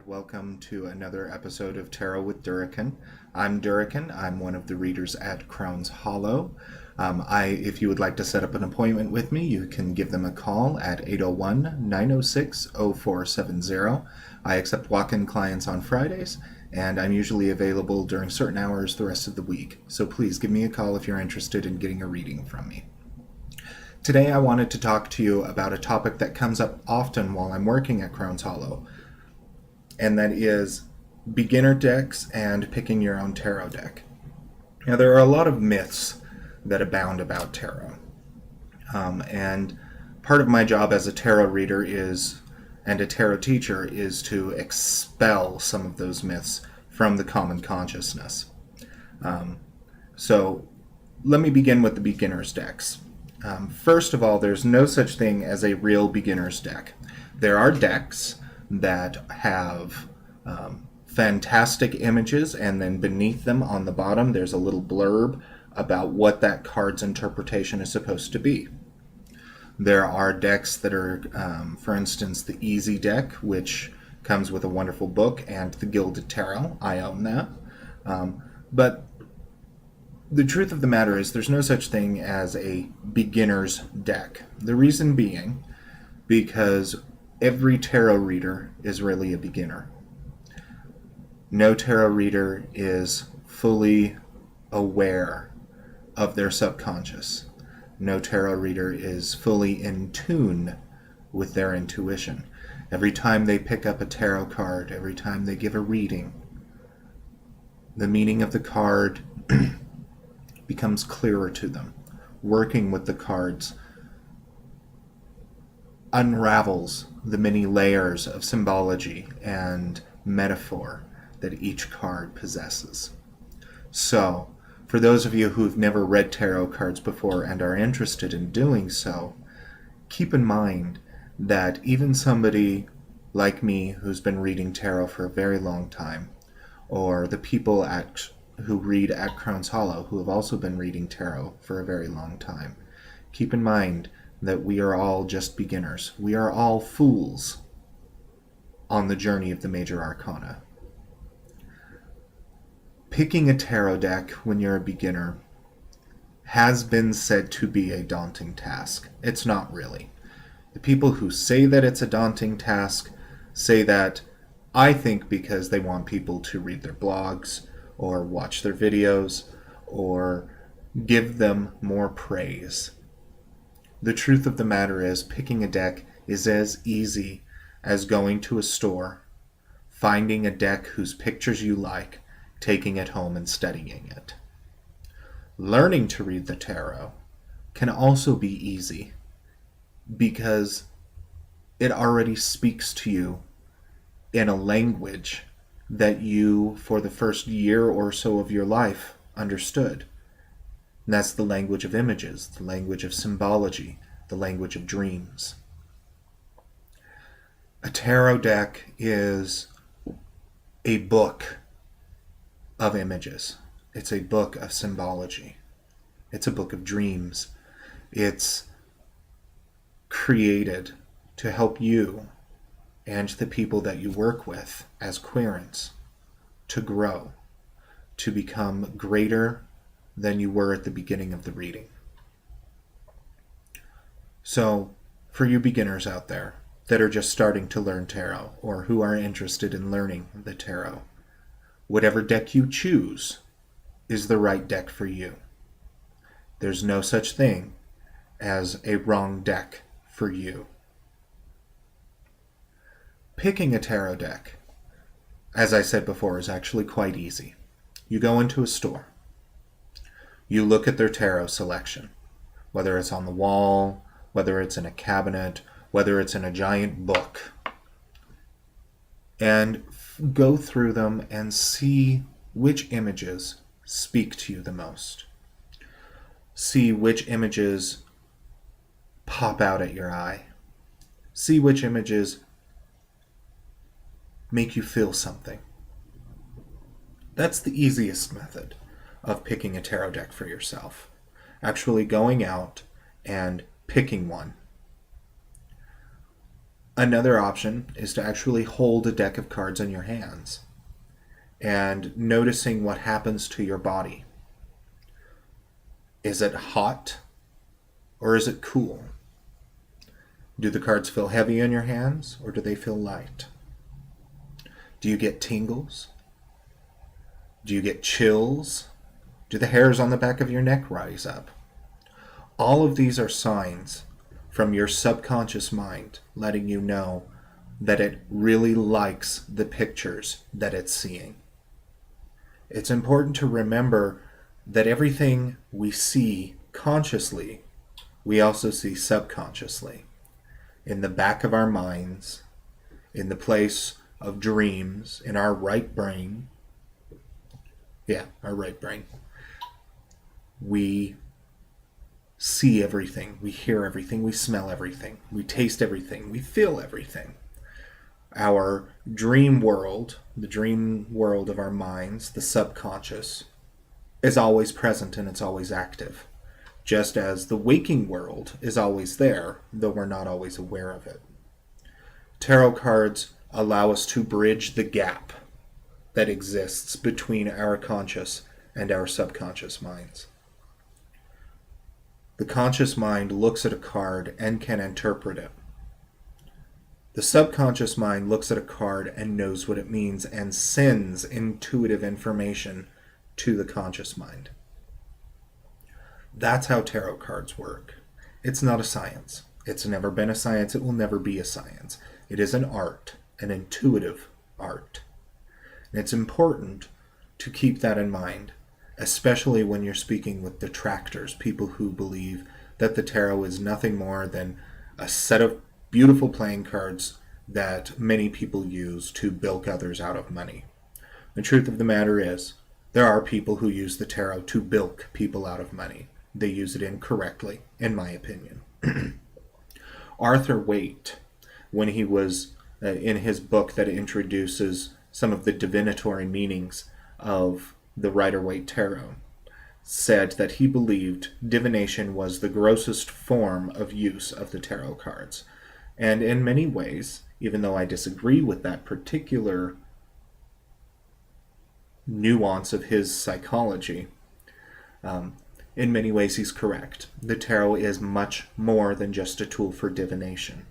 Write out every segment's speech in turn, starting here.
welcome to another episode of Tarot with Durican. I'm Durican. I'm one of the readers at Crohns Hollow. If you would like to set up an appointment with me, you can give them a call at 801-906-0470. I accept walk-in clients on Fridays, and I'm usually available during certain hours the rest of the week. So please give me a call if you're interested in getting a reading from me. Today I wanted to talk to you about a topic that comes up often while I'm working at Crohns Hollow, and that is beginner decks and picking your own tarot deck. Now, there are a lot of myths that abound about tarot, and part of my job as a tarot reader and a tarot teacher is to expel some of those myths from the common consciousness. So let me begin with the beginner's decks. First of all, there's no such thing as a real beginner's deck. There are decks that have fantastic images, and then beneath them on the bottom there's a little blurb about what that card's interpretation is supposed to be. There are decks that are, for instance, the Easy deck, which comes with a wonderful book, and the Gilded Tarot. I own that. But the truth of the matter is there's no such thing as a beginner's deck. The reason being because every tarot reader is really a beginner. No tarot reader is fully aware of their subconscious. No tarot reader is fully in tune with their intuition. Every time they pick up a tarot card, every time they give a reading, the meaning of the card becomes clearer to them. Working with the cards unravels the many layers of symbology and metaphor that each card possesses. So, for those of you who've never read tarot cards before and are interested in doing so, keep in mind that even somebody like me who's been reading tarot for a very long time, or the people who read at Crohns Hollow who have also been reading tarot for a very long time, keep in mind that we are all just beginners. We are all fools on the journey of the major arcana. Picking a tarot deck when you're a beginner has been said to be a daunting task. It's not really. The people who say that it's a daunting task say that, I think, because they want people to read their blogs or watch their videos or give them more praise. The truth of the matter is, picking a deck is as easy as going to a store, finding a deck whose pictures you like, taking it home and studying it. Learning to read the tarot can also be easy because it already speaks to you in a language that you, for the first year or so of your life, understood. And that's the language of images, the language of symbology, the language of dreams. A tarot deck is a book of images. It's a book of symbology. It's a book of dreams. It's created to help you and the people that you work with as querents to grow, to become greater than you were at the beginning of the reading. So, for you beginners out there that are just starting to learn tarot, or who are interested in learning the tarot, whatever deck you choose is the right deck for you. There's no such thing as a wrong deck for you. Picking a tarot deck, as I said before, is actually quite easy. You go into a store. You look at their tarot selection, whether it's on the wall, whether it's in a cabinet, whether it's in a giant book, and go through them and see which images speak to you the most. See which images pop out at your eye. See which images make you feel something. That's the easiest method of picking a tarot deck for yourself. Actually going out and picking one. Another option is to actually hold a deck of cards in your hands and noticing what happens to your body. Is it hot or is it cool? Do the cards feel heavy in your hands or do they feel light? Do you get tingles? Do you get chills? Do the hairs on the back of your neck rise up? All of these are signs from your subconscious mind letting you know that it really likes the pictures that it's seeing. It's important to remember that everything we see consciously, we also see subconsciously. In the back of our minds, in the place of dreams, in our right brain. Our right brain. We see everything, we hear everything, we smell everything, we taste everything, we feel everything. Our dream world, the dream world of our minds, the subconscious, is always present and it's always active, just as the waking world is always there, though we're not always aware of it. Tarot cards allow us to bridge the gap that exists between our conscious and our subconscious minds. The conscious mind looks at a card and can interpret it. The subconscious mind looks at a card and knows what it means and sends intuitive information to the conscious mind. That's how tarot cards work. It's not a science. It's never been a science. It will never be a science. It is an art, an intuitive art. And it's important to keep that in mind, especially when you're speaking with detractors, people who believe that the tarot is nothing more than a set of beautiful playing cards that many people use to bilk others out of money. The truth of the matter is, there are people who use the tarot to bilk people out of money. They use it incorrectly, in my opinion. Arthur Waite, when he was in his book that introduces some of the divinatory meanings of the Rider-Waite Tarot, said that he believed divination was the grossest form of use of the tarot cards. And in many ways, even though I disagree with that particular nuance of his psychology, in many ways he's correct. The tarot is much more than just a tool for divination.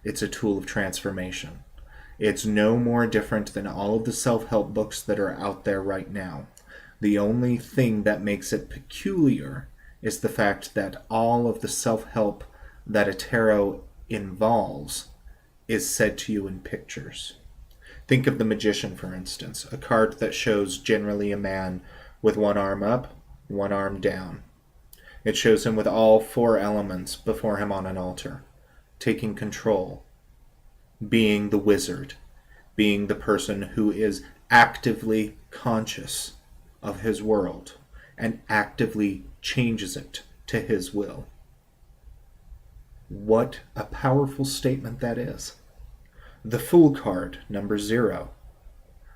It's a tool of transformation. It's no more different than all of the self-help books that are out there right now. The only thing that makes it peculiar is the fact that all of the self-help that a tarot involves is said to you in pictures. Think of the Magician, for instance, a card that shows generally a man with one arm up, one arm down. It shows him with all four elements before him on an altar, taking control, being the wizard, being the person who is actively conscious of his world and actively changes it to his will. What a powerful statement that is. The Fool card, number 0,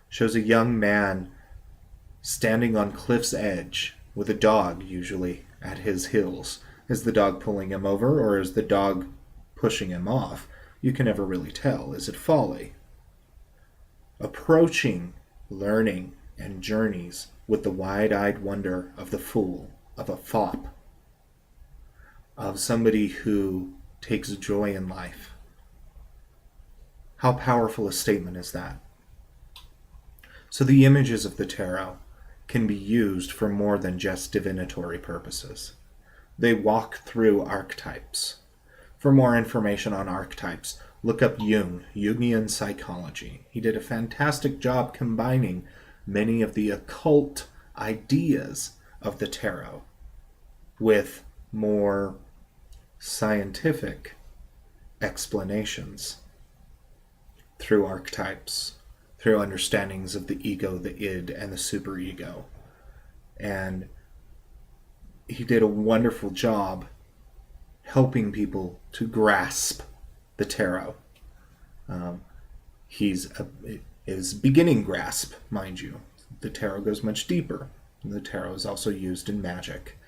shows a young man standing on cliff's edge with a dog, usually, at his heels. Is the dog pulling him over, or is the dog pushing him off? You can never really tell. Is it folly? Approaching learning and journeys with the wide-eyed wonder of the fool, of a fop, of somebody who takes joy in life. How powerful a statement is that? So the images of the tarot can be used for more than just divinatory purposes. They walk through archetypes. For more information on archetypes, look up Jung, Jungian psychology. He did a fantastic job combining many of the occult ideas of the tarot with more scientific explanations through archetypes, through understandings of the ego, the id, and the superego. And he did a wonderful job helping people to grasp the tarot. His beginning grasp, mind you. The tarot goes much deeper. The tarot is also used in magic.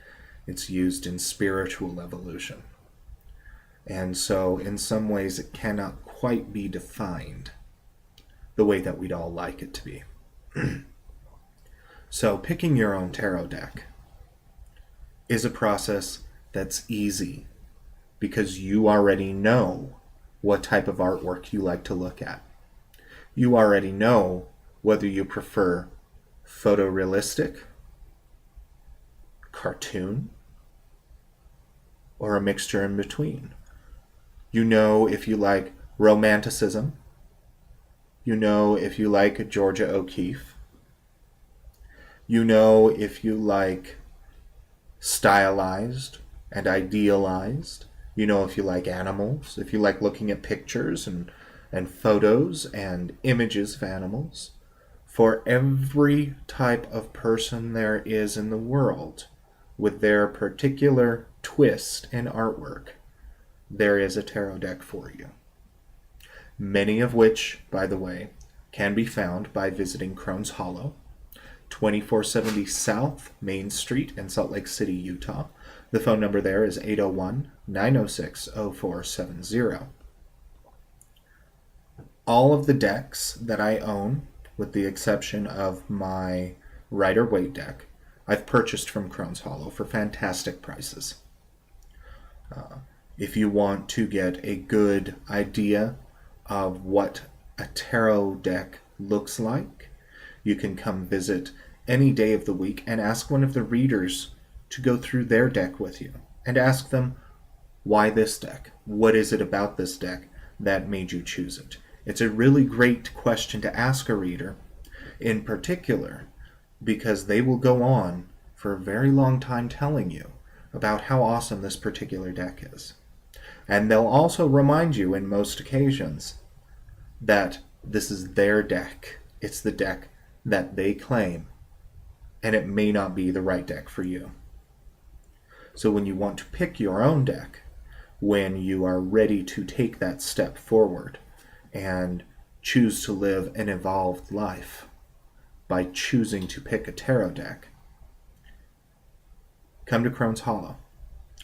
It's used in spiritual evolution. And so in some ways it cannot quite be defined the way that we'd all like it to be. So picking your own tarot deck is a process that's easy because you already know what type of artwork you like to look at. You already know whether you prefer photorealistic, cartoon, or a mixture in between. You know if you like romanticism. You know if you like Georgia O'Keeffe. You know if you like stylized and idealized. You know if you like animals, if you like looking at pictures and photos and images of animals. For every type of person there is in the world, with their particular twist in artwork, there is a tarot deck for you. Many of which, by the way, can be found by visiting Crohns Hollow, 2470 South Main Street in Salt Lake City, Utah. The phone number there is 801-906-0470. All of the decks that I own, with the exception of my Rider-Waite deck, I've purchased from Crohns Hollow for fantastic prices. If you want to get a good idea of what a tarot deck looks like, you can come visit any day of the week and ask one of the readers to go through their deck with you and ask them, why this deck? What is it about this deck that made you choose it? It's a really great question to ask a reader, in particular, because they will go on for a very long time telling you about how awesome this particular deck is. And they'll also remind you in most occasions that this is their deck. It's the deck that they claim, and it may not be the right deck for you. So when you want to pick your own deck, when you are ready to take that step forward and choose to live an evolved life by choosing to pick a tarot deck, come to Crohns Hollow.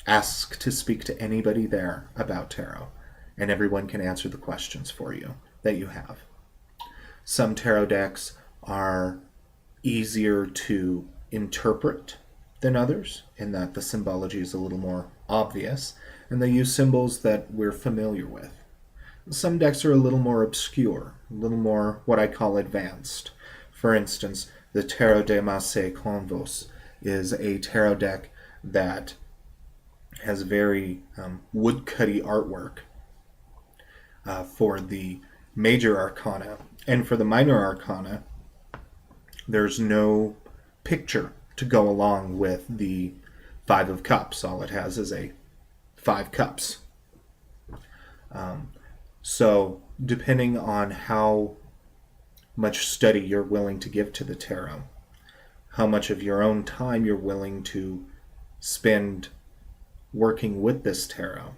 Ask to speak to anybody there about tarot, and everyone can answer the questions for you that you have. Some tarot decks are easier to interpret than others, in that the symbology is a little more obvious, and they use symbols that we're familiar with. Some decks are a little more obscure, a little more what I call advanced. For instance, the Tarot de Masse Convos is a tarot deck that has very woodcutty artwork for the major arcana, and for the minor arcana there's no picture to go along with the Five of Cups. All it has is a 5 cups. So depending on how much study you're willing to give to the tarot, how much of your own time you're willing to spend working with this tarot,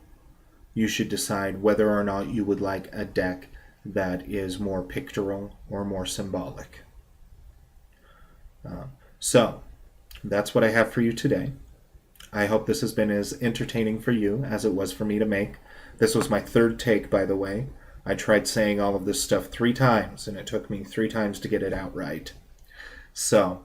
you should decide whether or not you would like a deck that is more pictorial or more symbolic. So that's what I have for you today. I hope this has been as entertaining for you as it was for me to make. This was my 3rd take, by the way. I tried saying all of this stuff 3 times, and it took me 3 times to get it out right. So,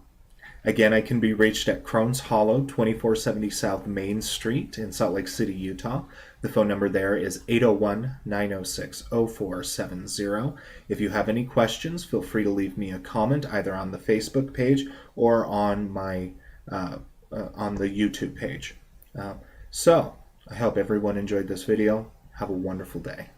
again, I can be reached at Crohns Hollow, 2470 South Main Street in Salt Lake City, Utah. The phone number there is 801-906-0470. If you have any questions, feel free to leave me a comment either on the Facebook page or on my on the YouTube page. So, I hope everyone enjoyed this video. Have a wonderful day.